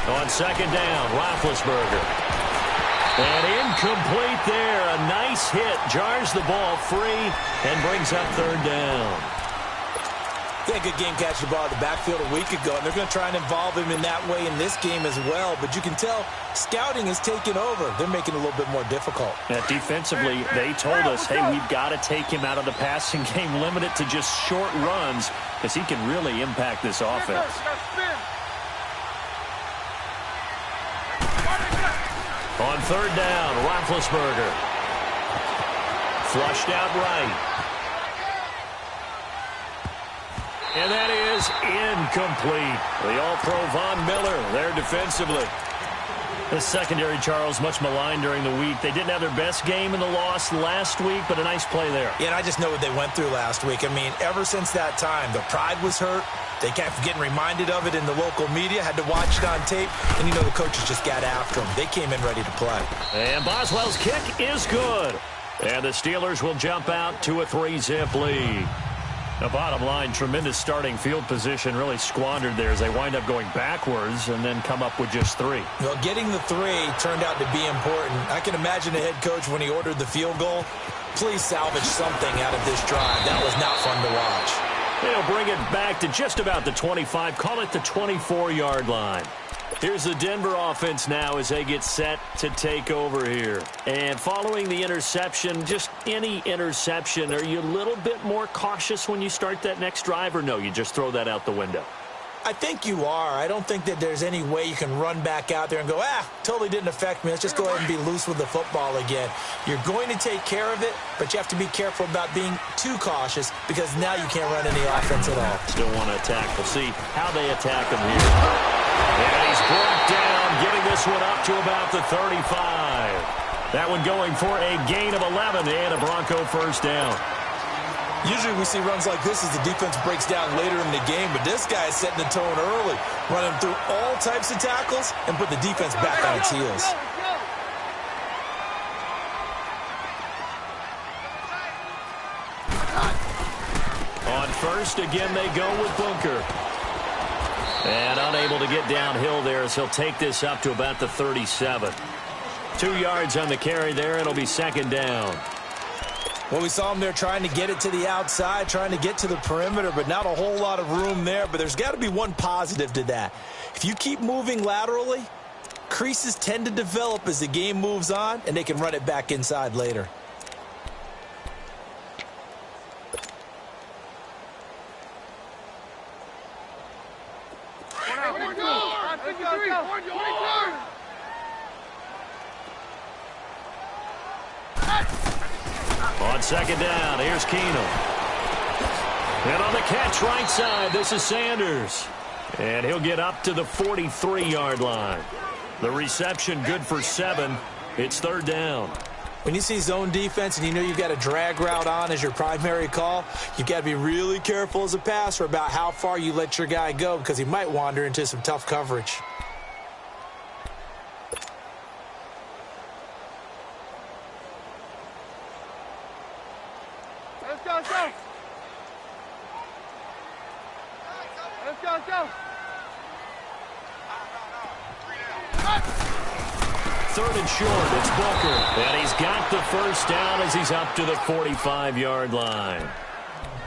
On second down, Roethlisberger. And incomplete there. A nice hit. Jars the ball free and brings up third down. Yeah, good game catching the ball at the backfield a week ago, and they're going to try and involve him in that way in this game as well. But you can tell scouting is taking over. They're making it a little bit more difficult. Defensively, they told us, hey, we've got to take him out of the passing game, limit it to just short runs, because he can really impact this offense. On third down, Roethlisberger. Flushed out right. And that is incomplete. The All-Pro Von Miller there defensively. The secondary, Charles, much maligned during the week. They didn't have their best game in the loss last week, but a nice play there. Yeah, and I just know what they went through last week. I mean, ever since that time, the pride was hurt. They kept getting reminded of it in the local media, had to watch it on tape, and, you know, the coaches just got after them. They came in ready to play. And Boswell's kick is good. And the Steelers will jump out to a 3-zip lead. The bottom line, tremendous starting field position, really squandered there as they wind up going backwards and then come up with just 3. Well, getting the 3 turned out to be important. I can imagine the head coach when he ordered the field goal. Please salvage something out of this drive. That was not fun to watch. They'll bring it back to just about the 25, call it the 24-yard line. Here's the Denver offense now as they get set to take over here. And following the interception, just any interception, are you a little bit more cautious when you start that next drive, or no, you just throw that out the window? I think you are. I don't think that there's any way you can run back out there and go, totally didn't affect me. Let's just go ahead and be loose with the football again. You're going to take care of it, but you have to be careful about being too cautious because now you can't run any offense at all. Still want to attack. We'll see how they attack him here. And he's brought down, getting this one up to about the 35. That one going for a gain of 11 and a Bronco first down. Usually we see runs like this as the defense breaks down later in the game, but this guy is setting the tone early, running through all types of tackles and put the defense back on its heels. On first, again, they go with Bunker. And unable to get downhill there as he'll take this up to about the 37. 2 yards on the carry there. It'll be second down. Well, we saw him there trying to get it to the outside, trying to get to the perimeter, but not a whole lot of room there. But there's got to be one positive to that. If you keep moving laterally, creases tend to develop as the game moves on, and they can run it back inside later. On second down, here's Keenum. And on the catch right side, this is Sanders. And he'll get up to the 43-yard line. The reception good for 7. It's third down. When you see zone defense and you know you've got a drag route on as your primary call, you've got to be really careful as a passer about how far you let your guy go because he might wander into some tough coverage. Let's go. Third and short, it's Booker. And he's got the first down as he's up to the 45-yard line.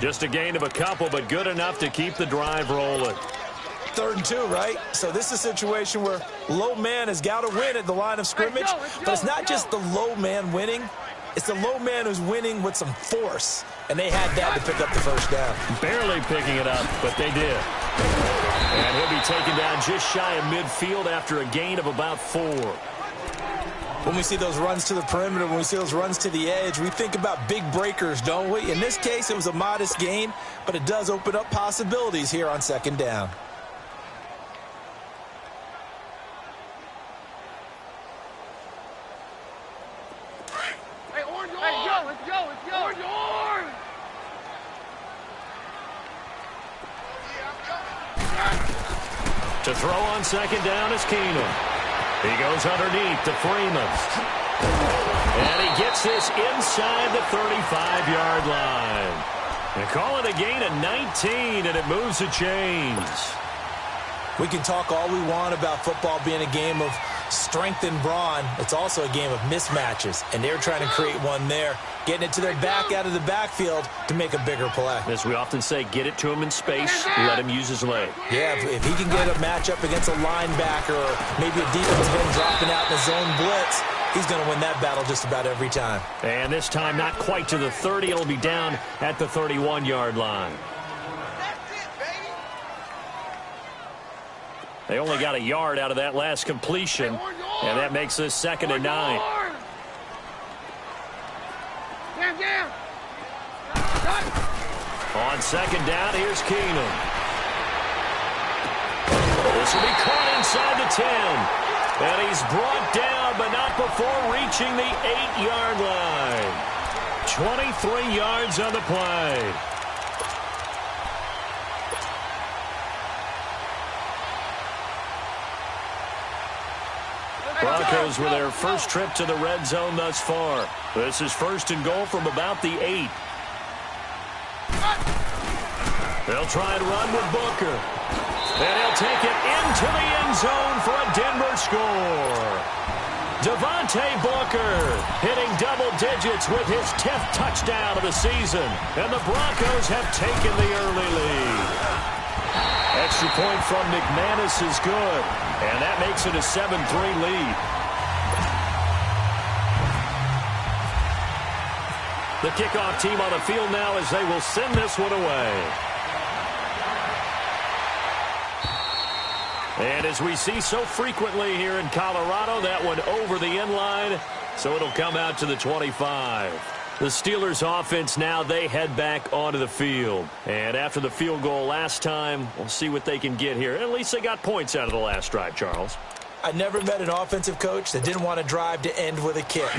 Just a gain of a couple, but good enough to keep the drive rolling. 3rd and 2, right? So this is a situation where low man has got to win at the line of scrimmage. But it's not just the low man winning. It's the low man who's winning with some force. And they had that to pick up the first down. Barely picking it up, but they did. And he'll be taken down just shy of midfield after a gain of about 4. When we see those runs to the perimeter, when we see those runs to the edge, we think about big breakers, don't we? In this case, it was a modest gain, but it does open up possibilities here on second down. Hey, orange, let's go. Orange. To throw on second down is Keenum. He goes underneath to Freeman. And he gets this inside the 35-yard line. They call it a gain of 19, and it moves the chains. We can talk all we want about football being a game of strength and brawn. It's also a game of mismatches, and they're trying to create one there, getting it to their back out of the backfield to make a bigger play. As we often say, get it to him in space, let him use his leg. Yeah, if he can get a matchup against a linebacker or maybe a defensive end dropping out in the zone blitz, he's going to win that battle just about every time. And this time not quite to the 30. It'll be down at the 31-yard line. They only got a yard out of that last completion, and that makes this 2nd and 9. On 2nd down, here's Keenum. This will be caught inside the 10. And he's brought down, but not before reaching the 8-yard line. 23 yards on the play. Broncos with their first trip to the red zone thus far. This is 1st and goal from about the 8. They'll try and run with Booker. And he'll take it into the end zone for a Denver score. Devontae Booker hitting double digits with his 10th touchdown of the season. And the Broncos have taken the early lead. Extra point from McManus is good. And that makes it a 7-3 lead. The kickoff team on the field now as they will send this one away. And as we see so frequently here in Colorado, that one over the end line, so it'll come out to the 25. The Steelers offense now, they head back onto the field. And after the field goal last time, we'll see what they can get here. At least they got points out of the last drive, Charles. I never met an offensive coach that didn't want to drive to end with a kick.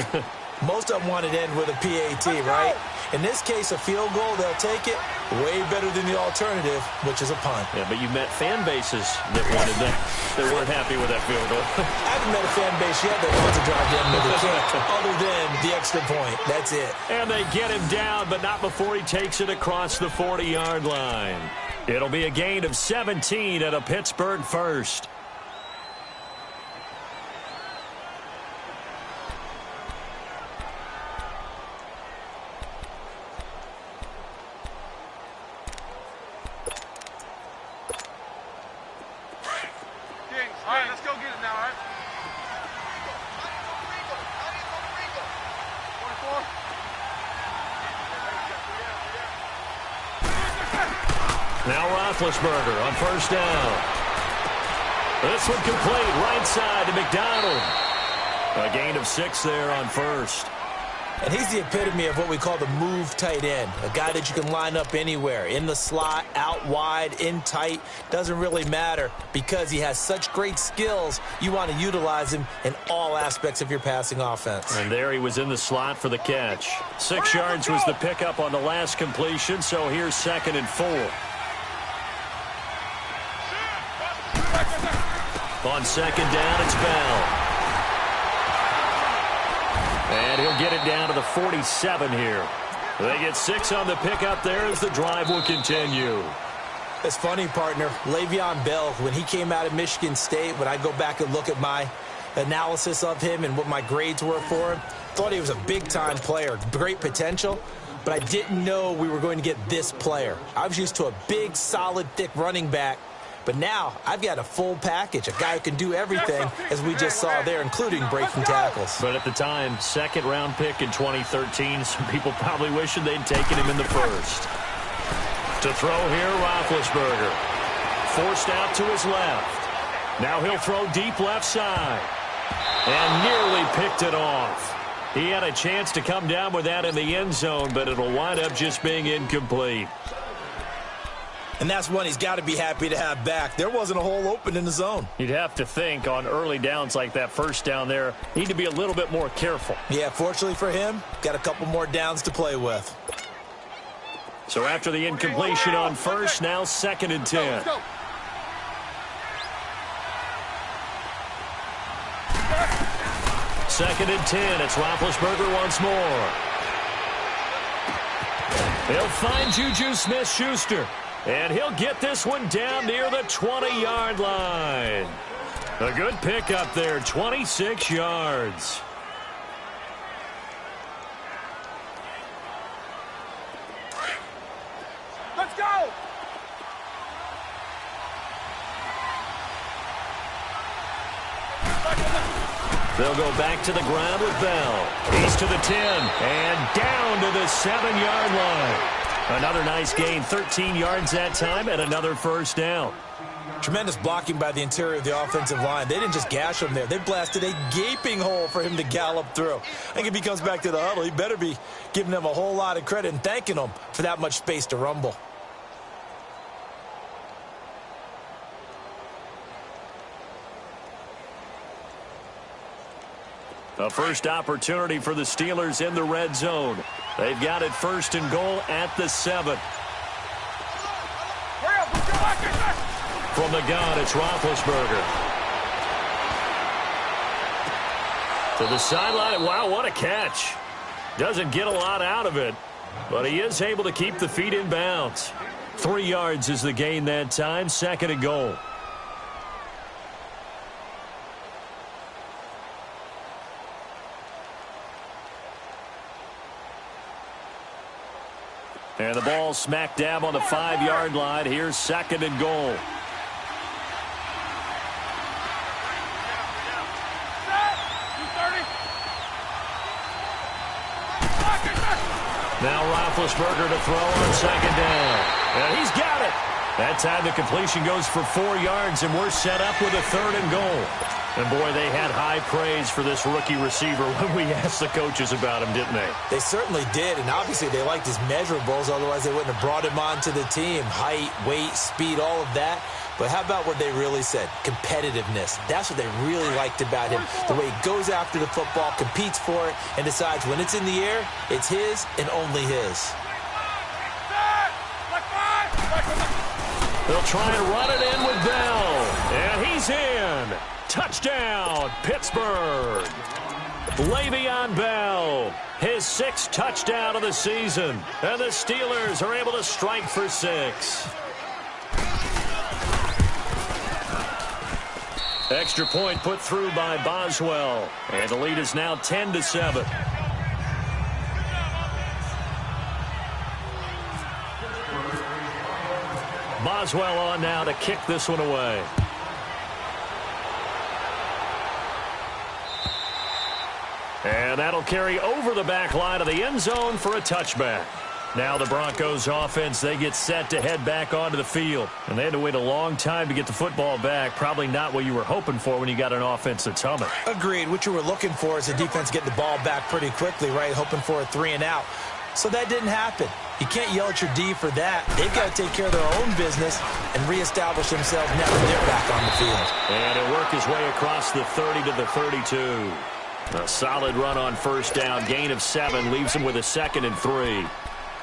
Most of them wanted to end with a PAT, right? In this case, a field goal, they'll take it. Way better than the alternative, which is a punt. Yeah, but you met fan bases that wanted that. They weren't happy with that field goal. I haven't met a fan base yet that wants to drive to end with a kick, other than the extra point. That's it. And they get him down, but not before he takes it across the 40-yard line. It'll be a gain of 17 at a Pittsburgh first. All right, let's go get it now, all right? 24. Now Roethlisberger on 1st down. This one complete, right side to McDonald. A gain of 6 there on 1st. And he's the epitome of what we call the move tight end, a guy that you can line up anywhere, in the slot, out wide, in tight, doesn't really matter because he has such great skills. You want to utilize him in all aspects of your passing offense. And there he was in the slot for the catch. 6 yards was the pickup on the last completion, so here's 2nd and 4. On 2nd down, it's Bell. And he'll get it down to the 47 here. They get 6 on the pickup there as the drive will continue. It's funny, partner. Le'Veon Bell, when he came out of Michigan State, when I go back and look at my analysis of him and what my grades were for him, thought he was a big-time player, great potential, but I didn't know we were going to get this player. I was used to a big, solid, thick running back. But now I've got a full package, a guy who can do everything, as we just saw there, including breaking tackles. But at the time, 2nd-round pick in 2013, some people probably wishing they'd taken him in the 1st. To throw here, Roethlisberger. Forced out to his left. Now he'll throw deep left side. And nearly picked it off. He had a chance to come down with that in the end zone, but it'll wind up just being incomplete. And that's one he's got to be happy to have back. There wasn't a hole open in the zone. You'd have to think on early downs like that 1st down there, need to be a little bit more careful. Yeah, fortunately for him, got a couple more downs to play with. So after the incompletion on 1st, now 2nd and 10. 2nd and 10. It's Roethlisberger once more. They'll find Juju Smith-Schuster. And he'll get this one down near the 20-yard line. A good pickup there, 26 yards. Let's go! They'll go back to the ground with Bell. He's to the 10 and down to the 7-yard line. Another nice gain, 13 yards that time, and another first down. Tremendous blocking by the interior of the offensive line. They didn't just gash him there. They blasted a gaping hole for him to gallop through. I think if he comes back to the huddle, he better be giving them a whole lot of credit and thanking them for that much space to rumble. A first opportunity for the Steelers in the red zone. They've got it first and goal at the 7. From the gun, it's Roethlisberger. To the sideline. Wow, what a catch. Doesn't get a lot out of it, but he is able to keep the feet in bounds. 3 yards is the gain that time, second and goal. And the ball smack dab on the 5-yard line. Here's second and goal. Now Roethlisberger to throw on second down. And he's got it. That time the completion goes for 4 yards, and we're set up with a third and goal. And, boy, they had high praise for this rookie receiver when we asked the coaches about him, didn't they? They certainly did, and obviously they liked his measurables. Otherwise, they wouldn't have brought him onto the team. Height, weight, speed, all of that. But how about what they really said? Competitiveness. That's what they really liked about him. The way he goes after the football, competes for it, and decides when it's in the air, it's his and only his. They'll try and run it in with Bell. And he's in. Touchdown, Pittsburgh. Le'Veon Bell, his 6th touchdown of the season. And the Steelers are able to strike for 6. Extra point put through by Boswell. And the lead is now 10-7. Boswell on now to kick this one away. And that'll carry over the back line of the end zone for a touchback. Now the Broncos offense, they get set to head back onto the field. And they had to wait a long time to get the football back. Probably not what you were hoping for when you got an offense that's humming. Agreed. What you were looking for is the defense getting the ball back pretty quickly, right? Hoping for a 3-and-out. So that didn't happen. You can't yell at your D for that. They've got to take care of their own business and reestablish themselves now that they're back on the field. And he'll work his way across the 30 to the 32. A solid run on first down. Gain of 7 leaves him with a 2nd and 3.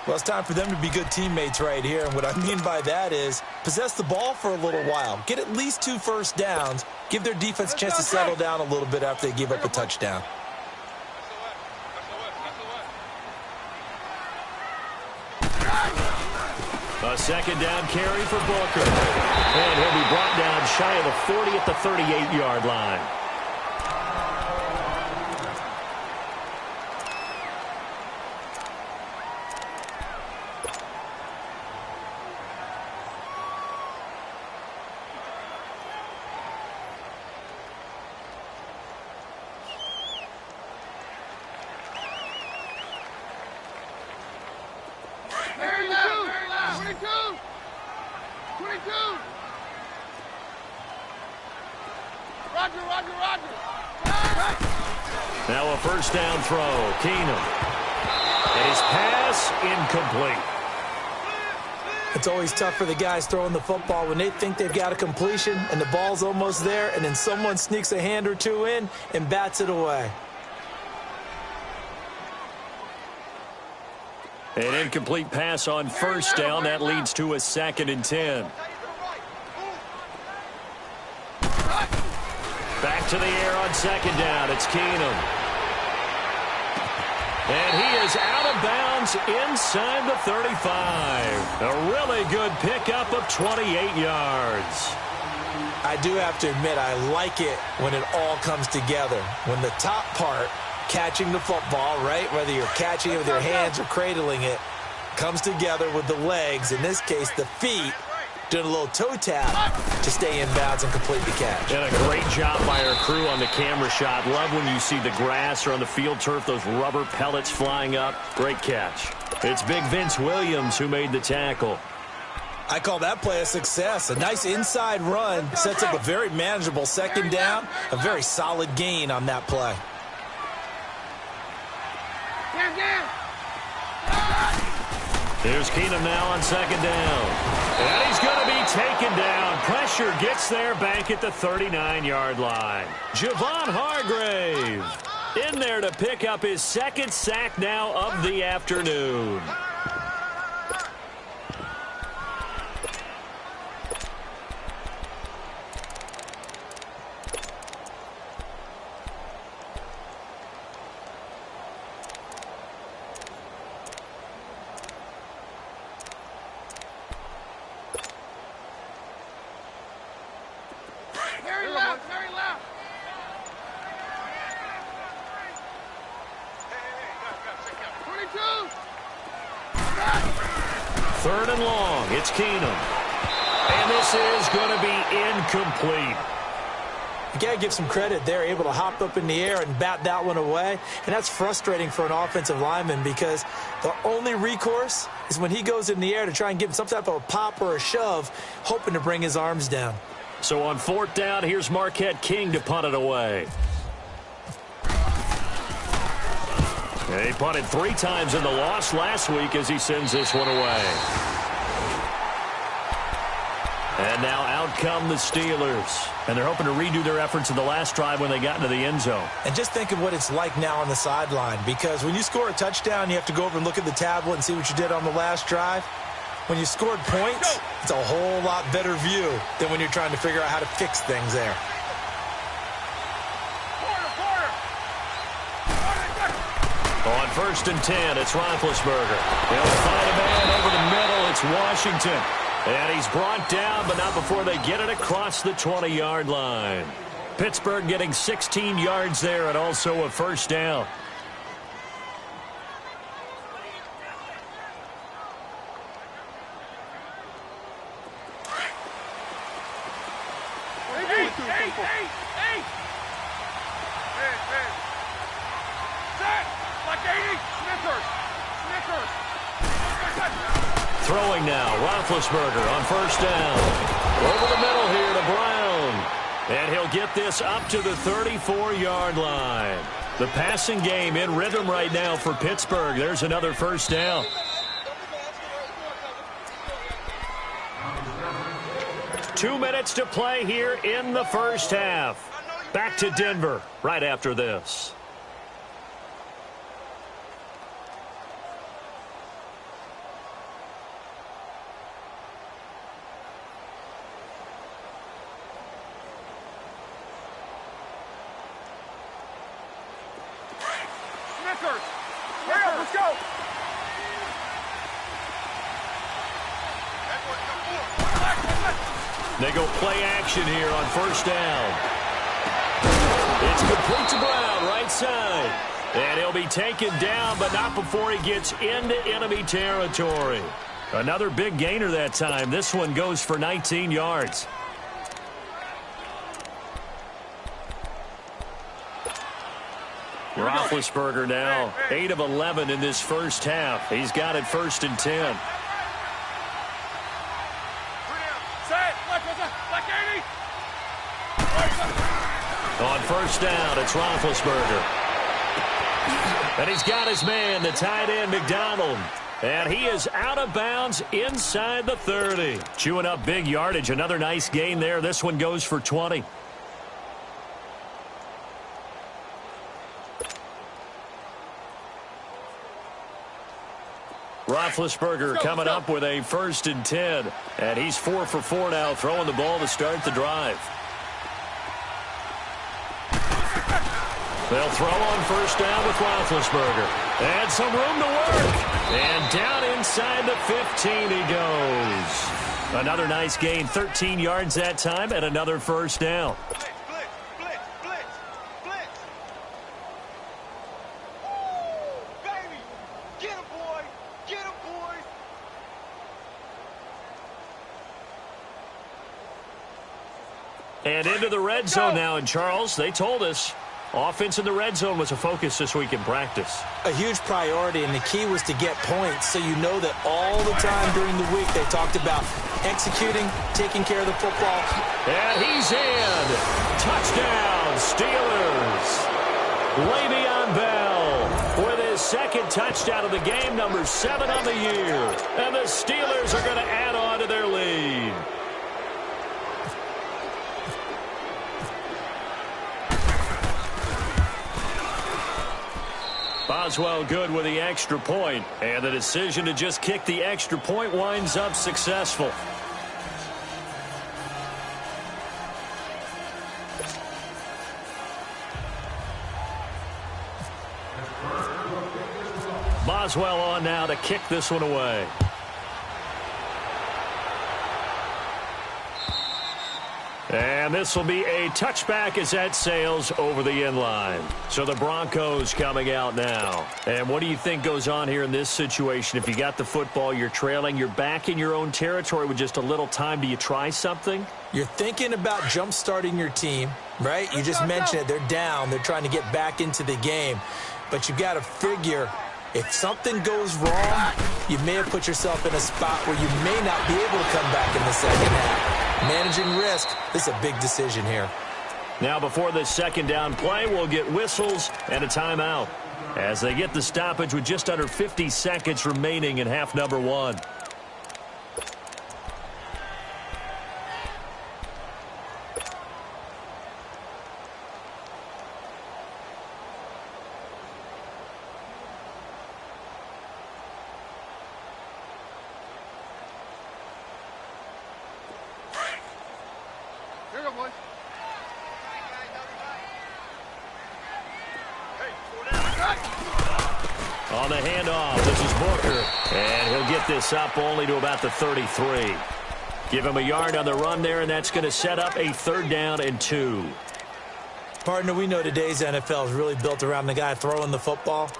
Well, it's time for them to be good teammates right here. And what I mean by that is possess the ball for a little while. Get at least 2 first downs. Give their defense a chance to settle down a little bit after they give up a touchdown. A second down carry for Booker. And he'll be brought down shy of the 40 at the 38-yard line. Now a first down throw. Keenum. And his pass incomplete. It's always tough for the guys throwing the football when they think they've got a completion and the ball's almost there, and then someone sneaks a hand or two in and bats it away. An incomplete pass on first down. That leads to a 2nd and 10. Back to the air on second down. It's Keenum. And he is out of bounds downs inside the 35. A really good pickup of 28 yards. I do have to admit, I like it when it all comes together. When the top part, catching the football, right, whether you're catching it with your hands or cradling it, comes together with the legs, in this case the feet, doing a little toe tap to stay in bounds and complete the catch. And a great job by our crew on the camera shot. Love when you see the grass or on the field turf, those rubber pellets flying up. Great catch. It's Big Vince Williams who made the tackle. I call that play a success. A nice inside run sets up a very manageable second down, a very solid gain on that play. Here's Keenum now on second down. And he's going to be taken down. Pressure gets there back at the 39-yard line. Javon Hargrave in there to pick up his second sack now of the afternoon. Third and long. It's Keenum. And this is going to be incomplete. You got to give some credit. They're able to hop up in the air and bat that one away. And that's frustrating for an offensive lineman because the only recourse is when he goes in the air to try and give him some type of a pop or a shove, hoping to bring his arms down. So on fourth down, here's Marquette King to punt it away. He punted 3 times in the loss last week as he sends this one away. And now out come the Steelers. And they're hoping to redo their efforts in the last drive when they got into the end zone. And just think of what it's like now on the sideline, because when you score a touchdown, you have to go over and look at the tablet and see what you did on the last drive. When you scored points, it's a whole lot better view than when you're trying to figure out how to fix things there. On first and 10, it's Roethlisberger. He'll find a man over the middle. It's Washington. And he's brought down, but not before they get it across the 20-yard line. Pittsburgh getting 16 yards there and also a first down. Throwing now, Roethlisberger on first down. Over the middle here to Brown. And he'll get this up to the 34-yard line. The passing game in rhythm right now for Pittsburgh. There's another first down. Two minutes to play here in the first half. Back to Denver right after this. Let's go. They go play action here on first down. It's complete to Brown, right side. And he'll be taken down, but not before he gets into enemy territory. Another big gainer that time. This one goes for 19 yards. Roethlisberger now 8 of 11 in this first half. He's got it first and 10. On first down, it's Roethlisberger. And he's got his man, the tight end, McDonald. And he is out of bounds inside the 30. Chewing up big yardage. Another nice gain there. This one goes for 20. Roethlisberger coming up with a first and 10. And he's 4 for 4 now, throwing the ball to start the drive. They'll throw on first down with Roethlisberger. And some room to work. And down inside the 15 he goes. Another nice gain, 13 yards that time, and another first down. And into the red zone now. And, Charles, they told us offense in the red zone was a focus this week in practice. A huge priority, and the key was to get points. So you know that all the time during the week they talked about executing, taking care of the football. And he's in. Touchdown, Steelers. Le'Veon Bell with his second touchdown of the game, number 7 on the year. And the Steelers are going to add on to their lead. Boswell good with the extra point, and the decision to just kick the extra point winds up successful. Boswell on now to kick this one away. And this will be a touchback as that sails over the end line. So the Broncos coming out now. And what do you think goes on here in this situation? If you got the football, you're trailing, you're back in your own territory with just a little time. Do you try something? You're thinking about jump-starting your team, right? You just mentioned it. They're down. They're trying to get back into the game. But you got to figure, if something goes wrong, you may have put yourself in a spot where you may not be able to come back in the second half. Managing risk, this is a big decision here. Now before this second down play, we'll get whistles and a timeout as they get the stoppage with just under 50 seconds remaining in half number 1. On the handoff, this is Booker, and he'll get this up only to about the 33. Give him a yard on the run there, and that's going to set up a 3rd down and 2. Partner, we know today's NFL is really built around the guy throwing the football.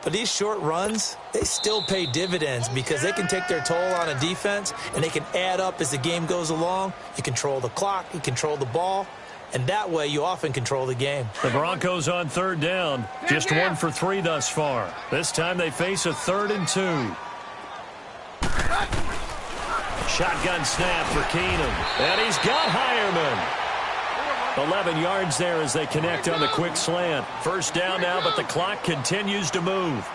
But these short runs, they still pay dividends because they can take their toll on a defense, and they can add up as the game goes along. You control the clock, you control the ball, and that way you often control the game. The Broncos on 3rd down, just 1 for 3 thus far. This time they face a 3rd and 2. Shotgun snap for Keenum, and he's got Hireman. 11 yards there as they connect on the quick slant. First down now, but the clock continues to move.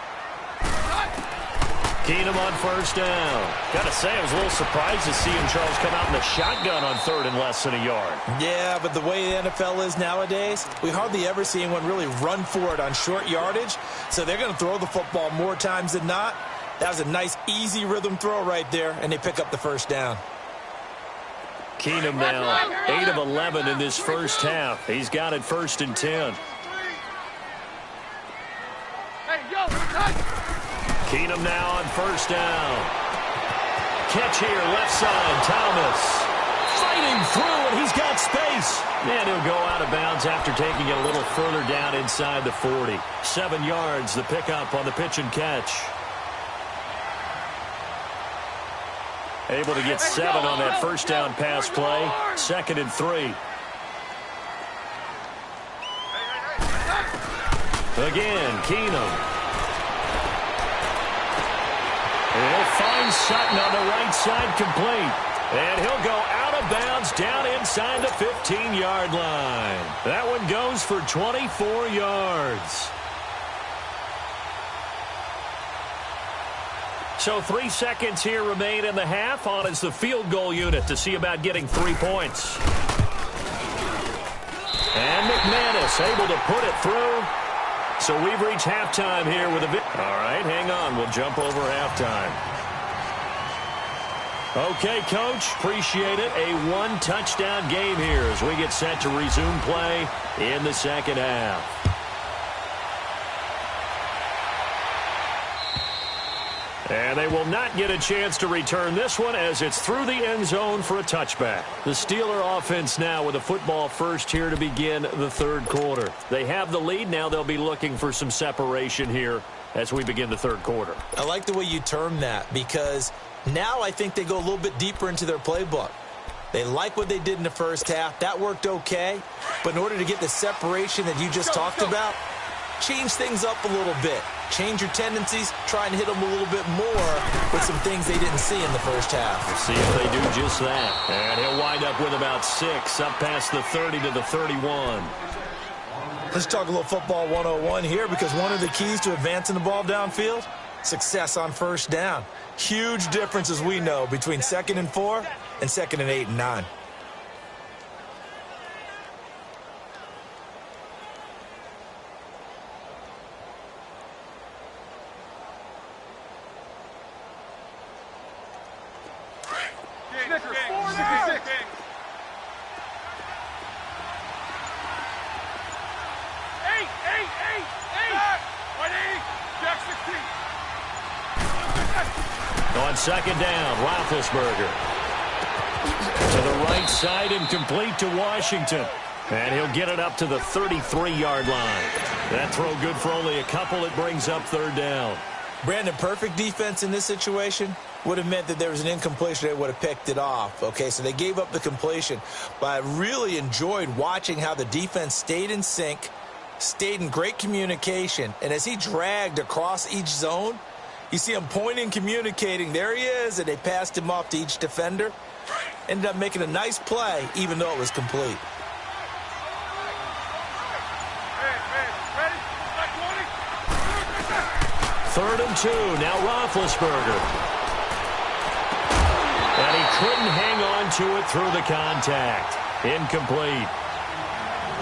Keenum on first down. Got to say, I was a little surprised to see him, Charles, come out in the shotgun on 3rd and less than a yard. Yeah, but the way the NFL is nowadays, we hardly ever see anyone really run for it on short yardage. So they're going to throw the football more times than not. That was a nice, easy rhythm throw right there, and they pick up the first down. Keenum now 8 of 11 in this first half. He's got it 1st and 10. Keenum now on first down. Catch here, left side, Thomas. Fighting through, and he's got space. And he'll go out of bounds after taking it a little further down inside the 40. 7 yards, the pickup on the pitch and catch. Able to get 7 on that first down pass play. 2nd and 3. Again, Keenum. He'll find Sutton on the right side, complete. And he'll go out of bounds down inside the 15-yard line. That one goes for 24 yards. So 3 seconds here remain in the half. On is the field goal unit to see about getting 3 points. And McManus able to put it through. So we've reached halftime here with a bit. All right, hang on. We'll jump over halftime. Okay, Coach, appreciate it. A 1-touchdown game here as we get set to resume play in the second half. And they will not get a chance to return this one as it's through the end zone for a touchback. The Steeler offense now with a football first here to begin the third quarter. They have the lead. Now they'll be looking for some separation here as we begin the third quarter. I like the way you term that because now I think they go a little bit deeper into their playbook. They like what they did in the first half. That worked okay. But in order to get the separation that you just talked about, change things up a little bit. Change your tendencies. Try and hit them a little bit more with some things they didn't see in the first half. We'll see if they do just that. And he'll wind up with about 6 up past the 30 to the 31. Let's talk a little football 101 here because one of the keys to advancing the ball downfield, success on first down. Huge difference, as we know, between 2nd and 4 and 2nd and 8 and 9. On second down, Roethlisberger to the right side and complete to Washington. And he'll get it up to the 33-yard line. That throw good for only a couple. It brings up third down. Brandon, perfect defense in this situation would have meant that there was an incompletion. They would have picked it off. Okay, so they gave up the completion. But I really enjoyed watching how the defense stayed in sync, stayed in great communication. And as he dragged across each zone, you see him pointing, communicating. There he is, and they passed him off to each defender. Ended up making a nice play, even though it was complete. Third and 2, now Roethlisberger. And he couldn't hang on to it through the contact. Incomplete.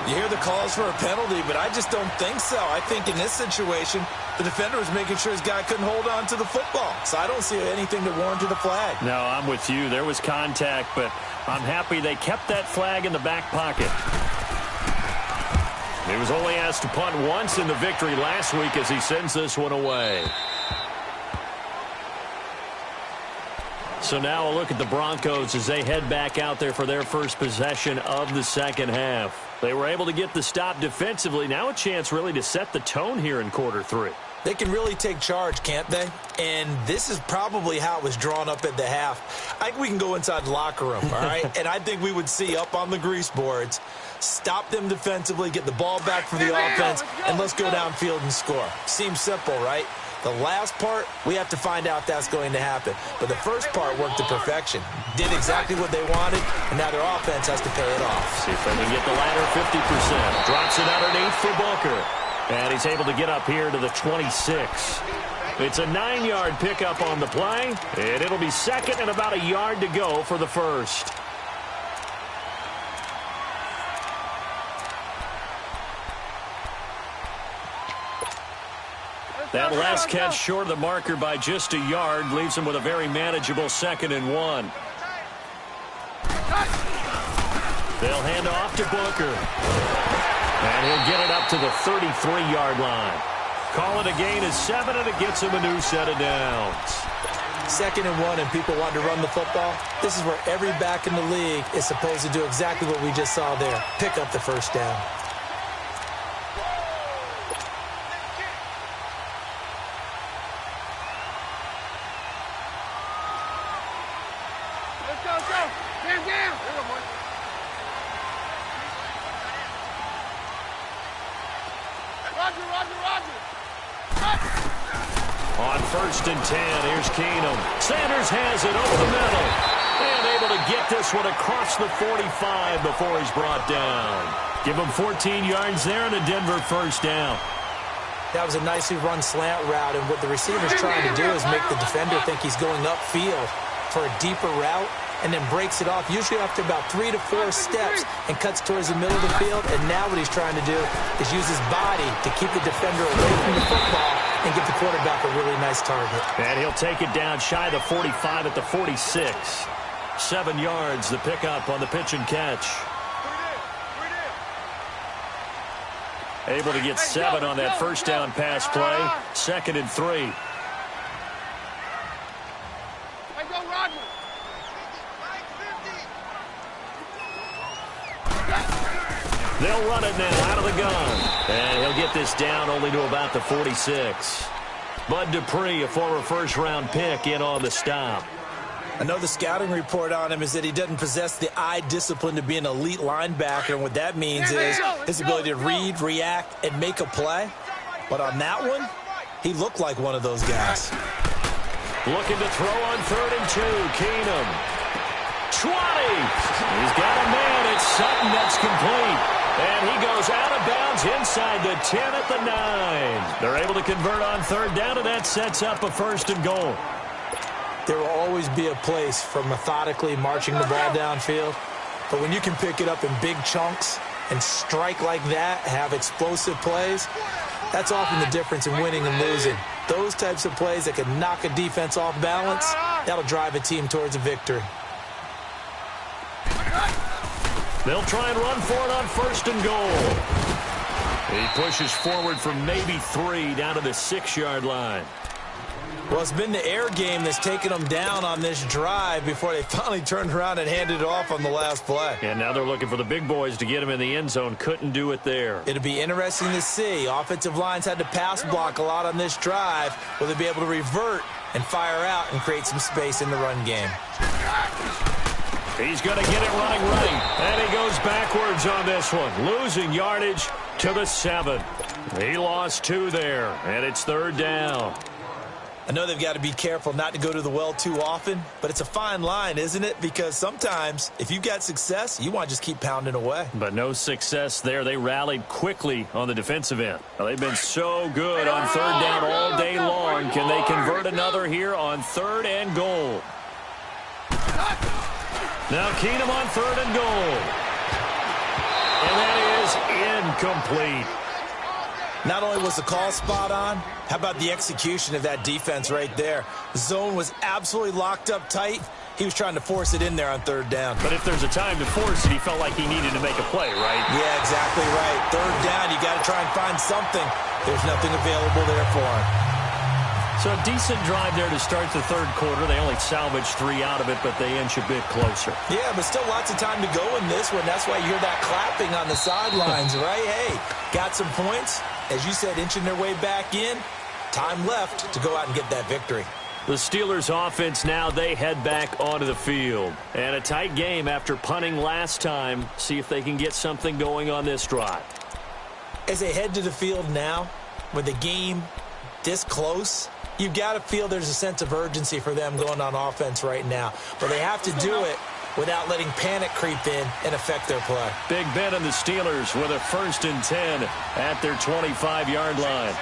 You hear the calls for a penalty, but I just don't think so. I think in this situation, the defender was making sure his guy couldn't hold on to the football. So I don't see anything that warranted a flag. No, I'm with you. There was contact, but I'm happy they kept that flag in the back pocket. He was only asked to punt once in the victory last week as he sends this one away. So now a look at the Broncos as they head back out there for their first possession of the second half. They were able to get the stop defensively. Now a chance really to set the tone here in quarter 3. They can really take charge, can't they? And this is probably how it was drawn up at the half. I think we can go inside the locker room, all right? And I think we would see up on the grease boards, stop them defensively, get the ball back for the offense, and let's go downfield and score. Seems simple, right? The last part, we have to find out that's going to happen. But the first part worked to perfection. Did exactly what they wanted, and now their offense has to pay it off. See if they can get the ladder 50%. Drops it underneath for Booker. And he's able to get up here to the 26. It's a 9-yard pickup on the play, and it'll be second and about a yard to go for the first. That last catch short of the marker by just a yard leaves him with a very manageable 2nd and 1. They'll hand off to Booker. And he'll get it up to the 33-yard line. Call it a gain of 7, and it gets him a new set of downs. 2nd and 1, and people want to run the football. This is where every back in the league is supposed to do exactly what we just saw there. Pick up the first down. On 1st and 10, here's Keenum. Sanders has it over the middle. And able to get this one across the 45 before he's brought down. Give him 14 yards there and a Denver first down. That was a nicely run slant route, and what the receiver's trying to do is make the defender think he's going upfield for a deeper route, and then breaks it off, usually after about 3 to 4 steps, and cuts towards the middle of the field. And now what he's trying to do is use his body to keep the defender away from the football and give the quarterback a really nice target. And he'll take it down shy of the 45 at the 46. 7 yards, the pickup on the pitch and catch. Able to get 7 on that first down pass play. 2nd and 3. They'll run it now out of the gun. And he'll get this down only to about the 46. Bud Dupree, a former first-round pick, in on the stop. I know the scouting report on him is that he doesn't possess the eye discipline to be an elite linebacker, and what that means is his ability to read, react, and make a play. But on that one, he looked like one of those guys. Looking to throw on 3rd and 2. Keenum. 20. He's got a man. It's Sutton. That's complete. And he goes out of bounds inside the 10 at the 9. They're able to convert on 3rd down, and that sets up a 1st and goal. There will always be a place for methodically marching the ball downfield. But when you can pick it up in big chunks and strike like that, have explosive plays, that's often the difference in winning and losing. Those types of plays that can knock a defense off balance, that'll drive a team towards a victory. They'll try and run for it on 1st and goal. He pushes forward from maybe 3 down to the 6-yard line. Well, it's been the air game that's taken them down on this drive before they finally turned around and handed it off on the last play. And now they're looking for the big boys to get him in the end zone. Couldn't do it there. It'll be interesting to see. Offensive lines had to pass block a lot on this drive. Will they be able to revert and fire out and create some space in the run game? He's going to get it running right. And he goes backwards on this one. Losing yardage to the 7. He lost 2 there. And it's 3rd down. I know they've got to be careful not to go to the well too often, but it's a fine line, isn't it? Because sometimes, if you've got success, you want to just keep pounding away. But no success there. They rallied quickly on the defensive end. Well, they've been so good on 3rd down all day long. Can they convert another here on 3rd and goal? Now Keenum on 3rd and goal. And that is incomplete. Not only was the call spot on, how about the execution of that defense right there? The zone was absolutely locked up tight. He was trying to force it in there on 3rd down. But if there's a time to force it, he felt like he needed to make a play, right? Yeah, exactly right. 3rd down, you got to try and find something. There's nothing available there for him. So a decent drive there to start the 3rd quarter. They only salvaged 3 out of it, but they inch a bit closer. Yeah, but still lots of time to go in this one. That's why you hear that clapping on the sidelines, right? Hey, got some points. As you said, inching their way back in. Time left to go out and get that victory. The Steelers offense now, they head back onto the field. And a tight game after punting last time. See if they can get something going on this drive. As they head to the field now, with the game this close, you've got to feel there's a sense of urgency for them going on offense right now. But they have to do it without letting panic creep in and affect their play. Big Ben and the Steelers with a 1st and 10 at their 25-yard line.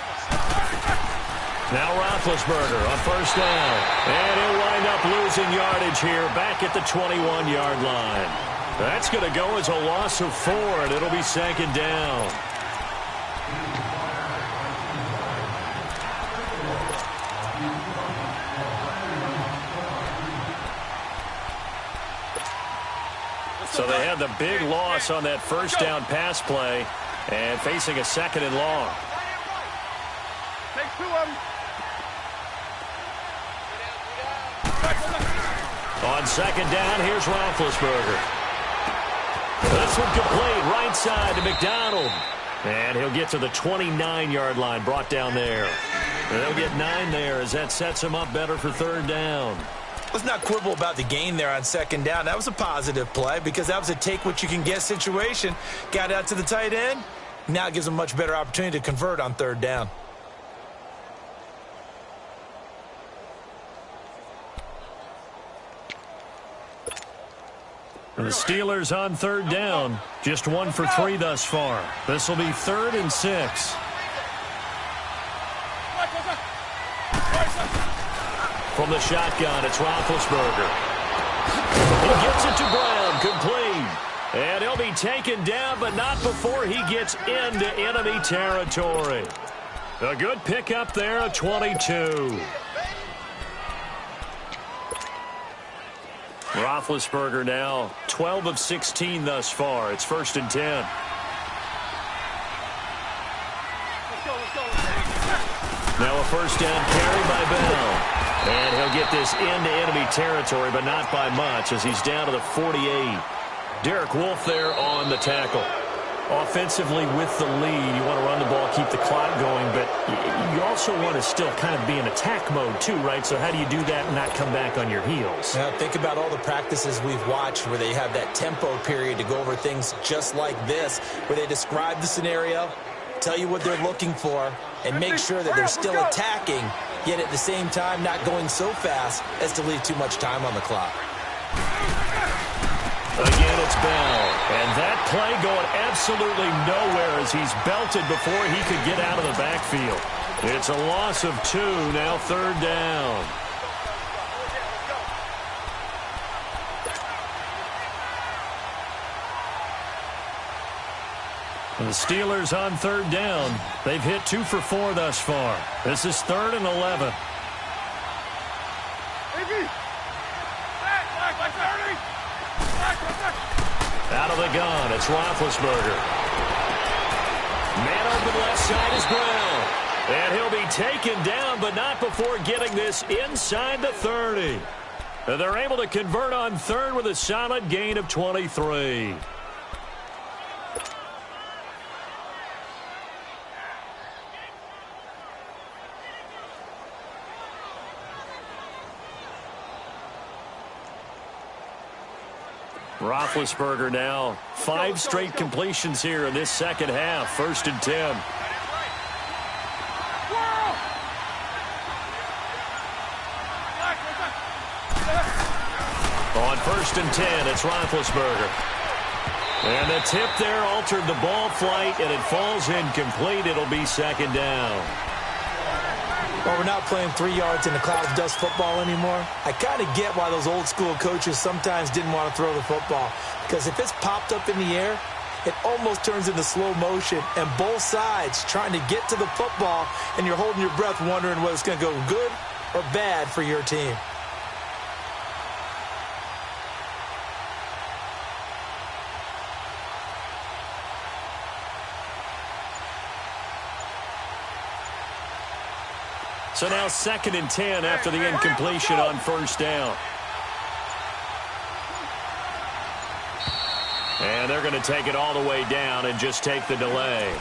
Now Roethlisberger on 1st down. And he'll wind up losing yardage here back at the 21-yard line. That's going to go as a loss of 4, and it'll be 2nd down. So they had the big loss on that 1st down pass play and facing a 2nd and long. Take 2 of them. On 2nd down, here's Roethlisberger. This one complete, right side to McDonald. And he'll get to the 29-yard line, brought down there. They'll get 9 there as that sets him up better for 3rd down. Let's not quibble about the gain there on 2nd down. That was a positive play because that was a take-what-you-can-get situation. Got out to the tight end. Now it gives them a much better opportunity to convert on 3rd down. And the Steelers on 3rd down. Just 1 for 3 thus far. This will be 3rd and 6. From the shotgun, it's Roethlisberger. He gets it to Brown, complete. And he'll be taken down, but not before he gets into enemy territory. A good pickup there at 22. Roethlisberger now 12 of 16 thus far. It's 1st and 10. Now a 1st down carry by Bell. And he'll get this into enemy territory, but not by much as he's down to the 48. Derek Wolfe there on the tackle. Offensively with the lead, you want to run the ball, keep the clock going, but you also want to still kind of be in attack mode too, right? So how do you do that and not come back on your heels? Now, think about all the practices we've watched where they have that tempo period to go over things just like this, where they describe the scenario, tell you what they're looking for, and make sure that they're still attacking, yet at the same time not going so fast as to leave too much time on the clock. Again, it's Bell. And that play going absolutely nowhere as he's belted before he could get out of the backfield. It's a loss of 2, now 3rd down. The Steelers on 3rd down. They've hit 2 for 4 thus far. This is 3rd and 11. Out of the gun, it's Roethlisberger. Man open left side is Brown. And he'll be taken down, but not before getting this inside the 30. They're able to convert on 3rd with a solid gain of 23. Roethlisberger now 5 straight completions here in this second half. 1st and 10. On 1st and 10, it's Roethlisberger. And the tip there altered the ball flight, and it falls incomplete. It'll be 2nd down. Well, we're not playing 3 yards in a cloud of dust football anymore. I kind of get why those old school coaches sometimes didn't want to throw the football. Because if it's popped up in the air, it almost turns into slow motion. And both sides trying to get to the football, and you're holding your breath wondering whether it's going to go good or bad for your team. So now 2nd and 10 after the incompletion on 1st down. And they're going to take it all the way down and just take the delay.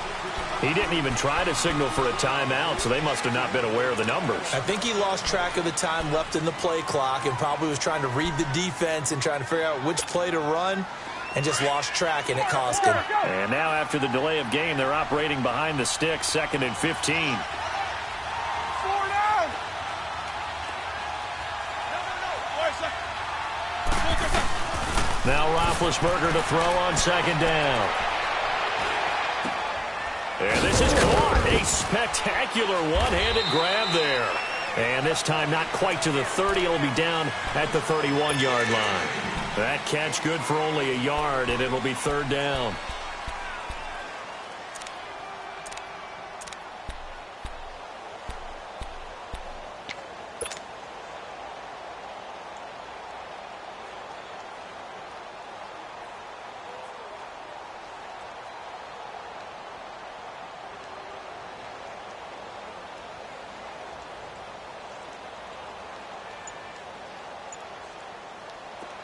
He didn't even try to signal for a timeout, so they must have not been aware of the numbers. I think he lost track of the time left in the play clock and probably was trying to read the defense and trying to figure out which play to run and just lost track, and it cost him. And now after the delay of game, they're operating behind the sticks, 2nd and 15. Now Roethlisberger to throw on 2nd down. And this is caught. A spectacular one-handed grab there. And this time not quite to the 30. It'll be down at the 31-yard line. That catch good for only a yard, and it'll be 3rd down.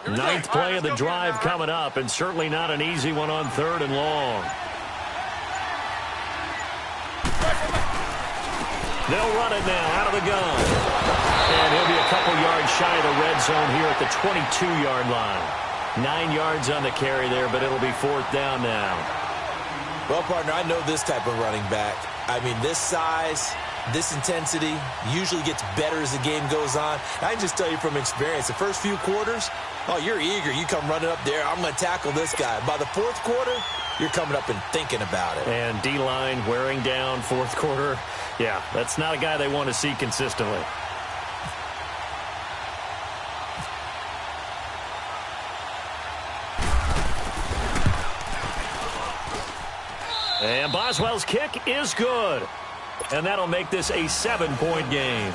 Ninth play of the drive coming up, and certainly not an easy one on 3rd and long. They'll run it now out of the gun. And he'll be a couple yards shy of the red zone here at the 22-yard line. 9 yards on the carry there, but it'll be 4th down now. Well, partner, I know this type of running back. I mean, this size, this intensity usually gets better as the game goes on. I can just tell you from experience, the first few quarters, oh, you're eager. You come running up there. I'm going to tackle this guy. By the 4th quarter, you're coming up and thinking about it. And D-line wearing down 4th quarter. Yeah, that's not a guy they want to see consistently. And Boswell's kick is good. And that'll make this a 7-point game.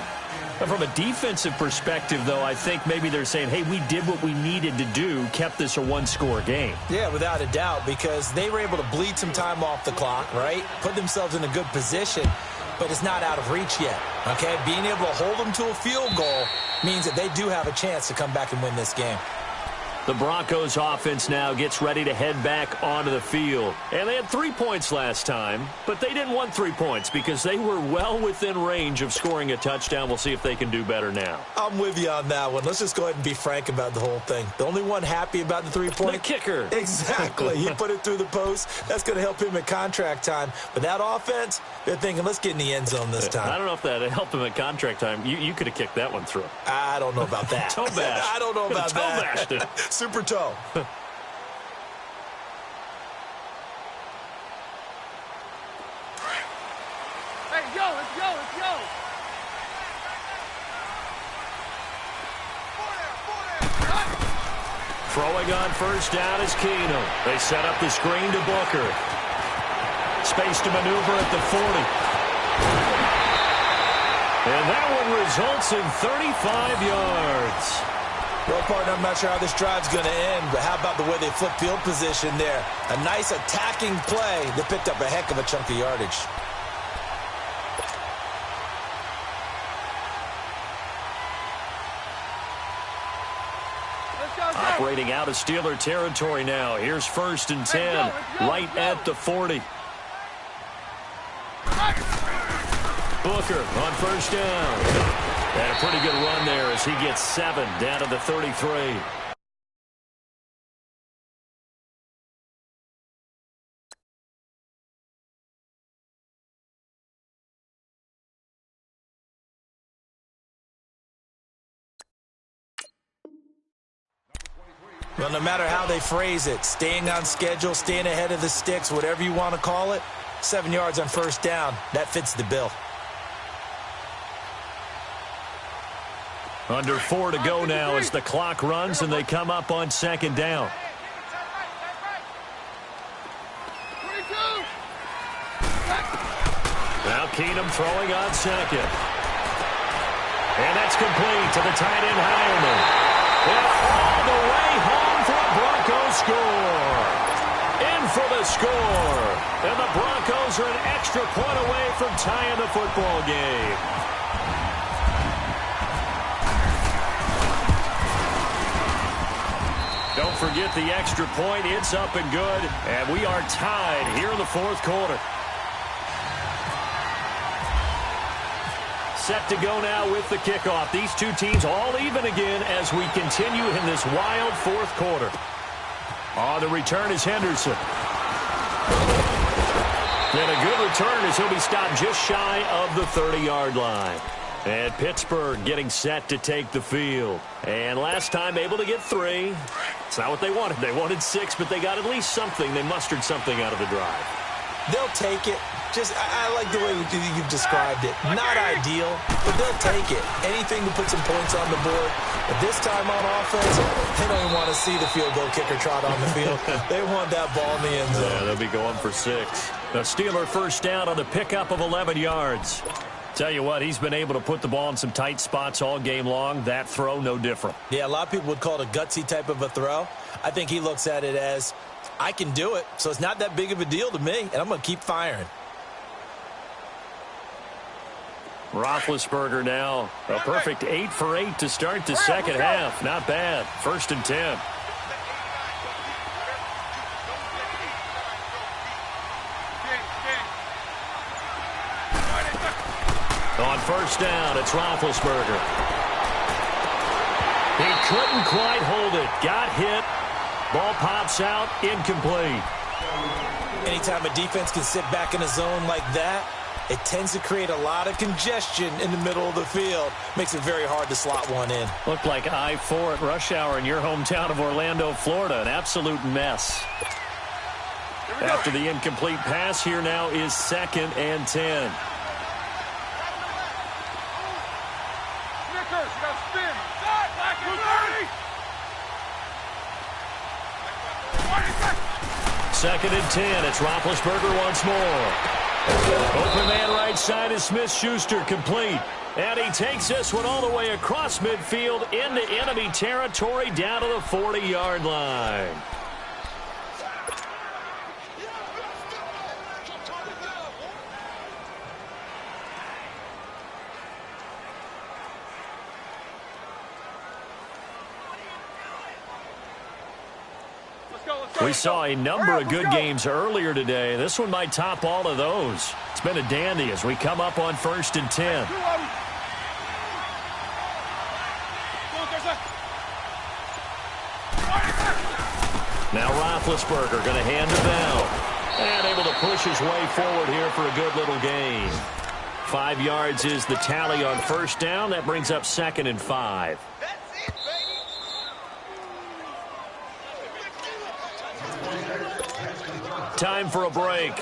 From a defensive perspective, though, I think maybe they're saying, hey, we did what we needed to do, kept this a 1-score game. Yeah, without a doubt, because they were able to bleed some time off the clock, right? Put themselves in a good position, but it's not out of reach yet, okay? Being able to hold them to a field goal means that they do have a chance to come back and win this game. The Broncos offense now gets ready to head back onto the field. And they had 3 points last time, but they didn't want 3 points because they were well within range of scoring a touchdown. We'll see if they can do better now. I'm with you on that one. Let's just go ahead and be frank about the whole thing. The only one happy about the 3-point? The kicker. Exactly. He put it through the post. That's going to help him at contract time. But that offense, they're thinking, let's get in the end zone this time. I don't know if that helped him at contract time. You could have kicked that one through. I don't know about that. Toe bash. I don't know about toe that. bashed it. Super toe. Hey, yo, let's go, let's go. Throwing on first down is Keenum. They set up the screen to Booker. Space to maneuver at the 40. And that one results in 35 yards. Well, partner, I'm not sure how this drive's going to end, but how about the way they flip field position there? A nice attacking play that picked up a heck of a chunk of yardage. Operating out of Steeler territory now. Here's 1st and 10, right at the 40. Booker on first down. And a pretty good run there as he gets 7 down to the 33. Well, no matter how they phrase it, staying on schedule, staying ahead of the sticks, whatever you want to call it, 7 yards on first down, that fits the bill. Under 4 to go now as the clock runs and they come up on 2nd down. Now Keenum throwing on 2nd. And that's complete to the tight end Heilman. And all the way home for a Broncos score. In for the score. And the Broncos are an extra point away from tying the football game. Don't forget the extra point. It's up and good. And we are tied here in the 4th quarter. Set to go now with the kickoff. These two teams all even again as we continue in this wild 4th quarter. On the return is Henderson. And a good return as he'll be stopped just shy of the 30-yard line. And Pittsburgh getting set to take the field. And last time able to get 3. It's not what they wanted. They wanted 6, but they got at least something. They mustered something out of the drive. They'll take it. Just, I like the way you've described it. Not ideal, but they'll take it. Anything to put some points on the board. But this time on offense, they don't even want to see the field goal kicker trot on the field. They want that ball in the end zone. Yeah, they'll be going for 6. The Steeler first down on the pickup of 11 yards. Tell you what, he's been able to put the ball in some tight spots all game long. That throw, no different. Yeah, a lot of people would call it a gutsy type of a throw. I think he looks at it as, I can do it, so it's not that big of a deal to me, and I'm going to keep firing. Roethlisberger now, a perfect 8 for 8 to start the second half. Not bad. 1st and 10. On first down, it's Roethlisberger. He couldn't quite hold it. Got hit. Ball pops out. Incomplete. Anytime a defense can sit back in a zone like that, it tends to create a lot of congestion in the middle of the field. Makes it very hard to slot one in. Looked like I-4 at rush hour in your hometown of Orlando, Florida. An absolute mess. After the incomplete pass, here now is 2nd and 10. Second and 10. It's Roethlisberger once more. Open man right side is Smith-Schuster, complete. And he takes this one all the way across midfield into enemy territory down to the 40-yard line. We saw a number of good games earlier today. This one might top all of those. It's been a dandy as we come up on 1st and 10. Now Roethlisberger going to hand it down. And able to push his way forward here for a good little gain. 5 yards is the tally on 1st down. That brings up 2nd and 5. Time for a break.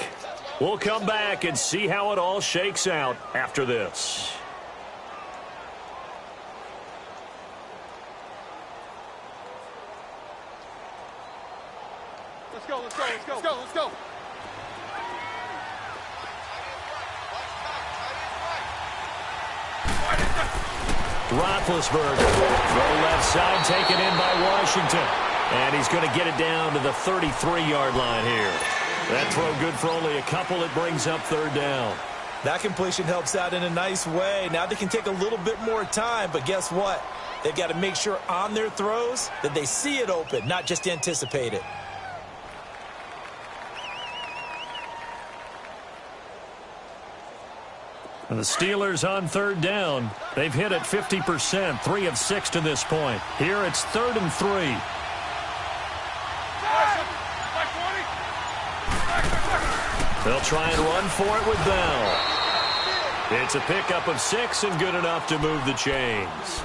We'll come back and see how it all shakes out after this. Let's go, let's go, let's go, let's go, let's go. Roethlisberger, throw left side, taken in by Washington. And he's going to get it down to the 33-yard line here. That throw good for only a couple. It brings up 3rd down. That completion helps out in a nice way. Now they can take a little bit more time, but guess what? They've got to make sure on their throws that they see it open, not just anticipate it. And the Steelers on 3rd down. They've hit it 50%, 3 of 6 to this point. Here it's 3rd and 3. They'll try and run for it with Bell. It's a pickup of 6 and good enough to move the chains.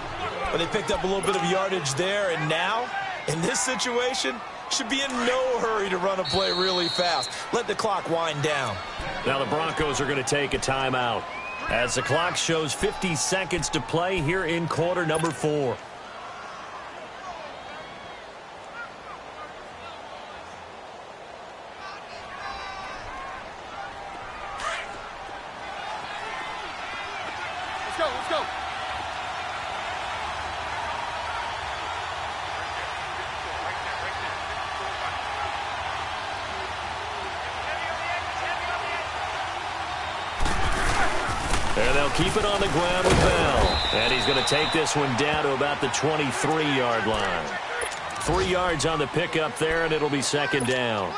Well, they picked up a little bit of yardage there, and now, in this situation, should be in no hurry to run a play really fast. Let the clock wind down. Now the Broncos are going to take a timeout as the clock shows 50 seconds to play here in quarter number 4. Let's go, let's go. And they'll keep it on the ground with Bell. And he's going to take this one down to about the 23-yard line. 3 yards on the pickup there, and it'll be 2nd down.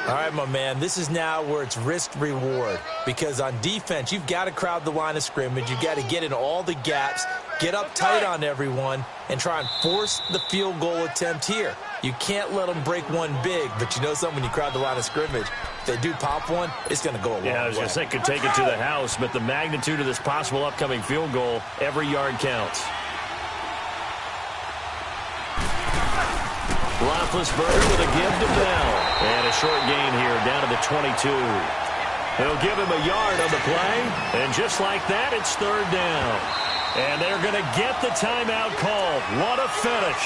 All right, my man, this is now where it's risk-reward. Because on defense, you've got to crowd the line of scrimmage. You've got to get in all the gaps, get up tight on everyone, and try and force the field goal attempt here. You can't let them break one big, but you know something, when you crowd the line of scrimmage, if they do pop one, it's going to go a long way. Yeah, I was going to say, could take it to the house, but the magnitude of this possible upcoming field goal, every yard counts. Roethlisberger with a give to Bell. And a short gain here down to the 22. They'll give him a yard on the play. And just like that, it's 3rd down. And they're going to get the timeout called. What a finish.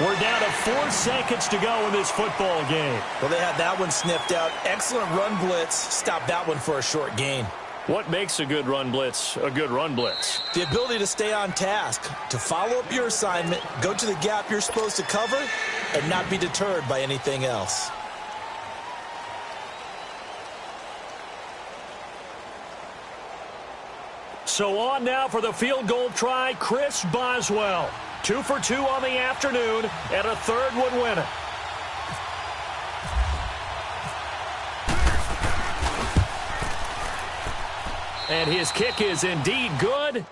We're down to 4 seconds to go in this football game. Well, they had that one sniffed out. Excellent run blitz. Stop that one for a short gain. What makes a good run blitz a good run blitz? The ability to stay on task, to follow up your assignment, go to the gap you're supposed to cover, and not be deterred by anything else. So on now for the field goal try, Chris Boswell. 2 for 2 on the afternoon, and a 3rd would win it. And his kick is indeed good.